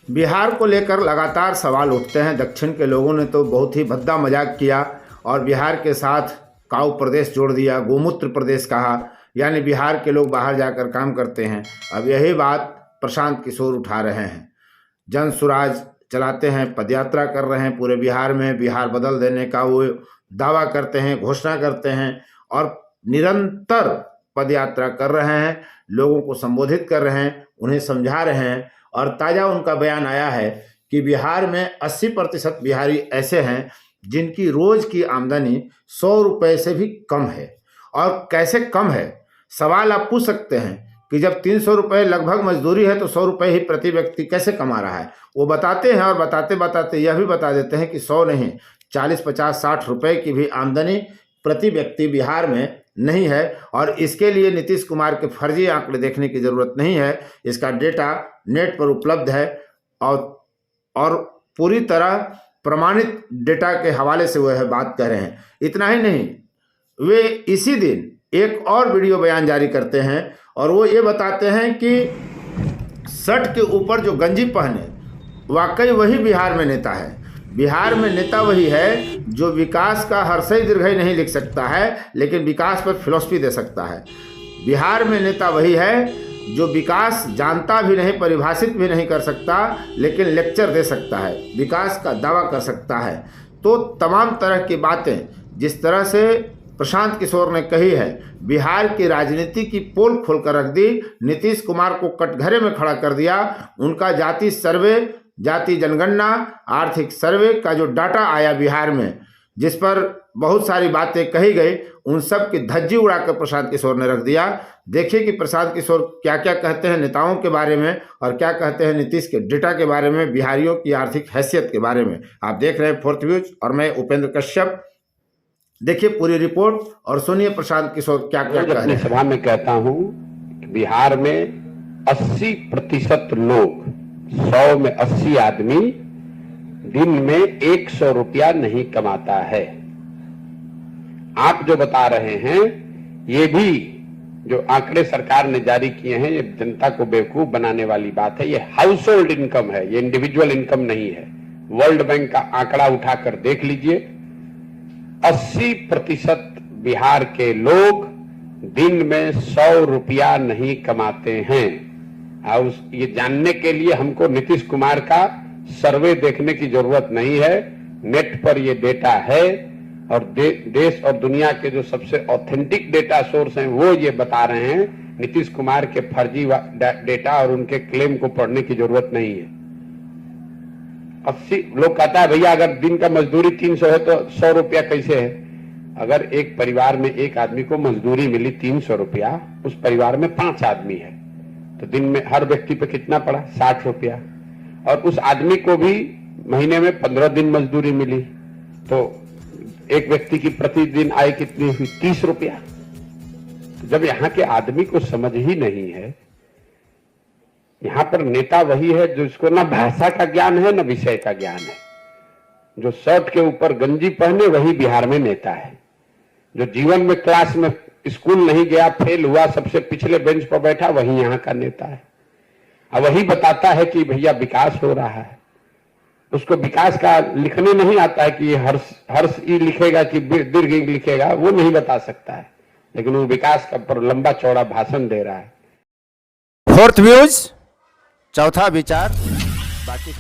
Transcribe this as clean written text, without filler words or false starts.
बिहार को लेकर लगातार सवाल उठते हैं। दक्षिण के लोगों ने तो बहुत ही भद्दा मजाक किया और बिहार के साथ काऊ प्रदेश जोड़ दिया, गोमूत्र प्रदेश कहा, यानी बिहार के लोग बाहर जाकर काम करते हैं। अब यही बात प्रशांत किशोर उठा रहे हैं, जन सुराज चलाते हैं, पदयात्रा कर रहे हैं पूरे बिहार में, बिहार बदल देने का वो दावा करते हैं, घोषणा करते हैं और निरंतर पदयात्रा कर रहे हैं, लोगों को संबोधित कर रहे हैं, उन्हें समझा रहे हैं। और ताज़ा उनका बयान आया है कि बिहार में 80% बिहारी ऐसे हैं जिनकी रोज की आमदनी 100 रुपये से भी कम है। और कैसे कम है, सवाल आप पूछ सकते हैं कि जब 300 रुपये लगभग मजदूरी है तो 100 रुपये ही प्रति व्यक्ति कैसे कमा रहा है। वो बताते हैं और बताते बताते यह भी बता देते हैं कि 100 नहीं, 40, 50, 60 रुपये की भी आमदनी प्रति व्यक्ति बिहार में नहीं है। और इसके लिए नीतीश कुमार के फर्जी आंकड़े देखने की ज़रूरत नहीं है, इसका डेटा नेट पर उपलब्ध है और पूरी तरह प्रमाणित डेटा के हवाले से वह बात कर रहे हैं। इतना ही नहीं, वे इसी दिन एक और वीडियो बयान जारी करते हैं और वो ये बताते हैं कि शर्ट के ऊपर जो गंजी पहने वाकई वही बिहार में नेता है। बिहार में नेता वही है जो विकास का हर्षई दीर्घई नहीं लिख सकता है लेकिन विकास पर फिलॉसफी दे सकता है। बिहार में नेता वही है जो विकास जानता भी नहीं, परिभाषित भी नहीं कर सकता लेकिन लेक्चर दे सकता है, विकास का दावा कर सकता है। तो तमाम तरह की बातें जिस तरह से प्रशांत किशोर ने कही है, बिहार की राजनीति की पोल खोलकर रख दी, नीतीश कुमार को कटघरे में खड़ा कर दिया। उनका जाति सर्वे, जाति जनगणना, आर्थिक सर्वे का जो डाटा आया बिहार में, जिस पर बहुत सारी बातें कही गई, उन सब की धज्जी उड़ाकर प्रशांत किशोर ने रख दिया। देखिए कि प्रशांत किशोर क्या क्या कहते हैं नेताओं के बारे में और क्या कहते हैं नीतीश के डेटा के बारे में, बिहारियों की आर्थिक हैसियत के बारे में। आप देख रहे हैं फोर्थ व्यूज और मैं उपेंद्र कश्यप। देखिए पूरी रिपोर्ट और सुनिए प्रशांत किशोर क्या क्या कह रहे हैं। सभा में कहता हूं बिहार में 80% लोग, 100 में 80 आदमी दिन में 100 रुपया नहीं कमाता है। आप जो बता रहे हैं ये भी जो आंकड़े सरकार ने जारी किए हैं, ये जनता को बेवकूफ बनाने वाली बात है। ये हाउस होल्ड इनकम है, ये इंडिविजुअल इनकम नहीं है। वर्ल्ड बैंक का आंकड़ा उठाकर देख लीजिए, 80% बिहार के लोग दिन में 100 रुपया नहीं कमाते हैं। और ये जानने के लिए हमको नीतीश कुमार का सर्वे देखने की जरूरत नहीं है, नेट पर ये डेटा है और देश और दुनिया के जो सबसे ऑथेंटिक डेटा सोर्स हैं वो ये बता रहे हैं। नीतीश कुमार के फर्जी डेटा और उनके क्लेम को पढ़ने की जरूरत नहीं है। 80 लोग कहता है भैया अगर दिन का मजदूरी 300 है तो 100 रुपया कैसे है। अगर एक परिवार में एक आदमी को मजदूरी मिली 300 रुपया, उस परिवार में 5 आदमी है तो दिन में हर व्यक्ति पे कितना पड़ा, 60 रुपया। और उस आदमी को भी महीने में 15 दिन मजदूरी मिली तो एक व्यक्ति की प्रतिदिन आय कितनी हुई, 30 रुपया। तो जब यहाँ के आदमी को समझ ही नहीं है, यहाँ पर नेता वही है जिसको ना भाषा का ज्ञान है ना विषय का ज्ञान है। जो शर्ट के ऊपर गंजी पहने वही बिहार में नेता है। जो जीवन में क्लास में स्कूल नहीं गया, फेल हुआ, सबसे पिछले बेंच पर बैठा, वही यहाँ का नेता है। अब वही बताता है कि भैया विकास हो रहा है। उसको विकास का लिखने नहीं आता है कि ये हर्ष ई लिखेगा कि दीर्घ ई लिखेगा, वो नहीं बता सकता है, लेकिन वो विकास का पर लंबा चौड़ा भाषण दे रहा है। फोर्थ व्यूज, चौथा विचार, बाकी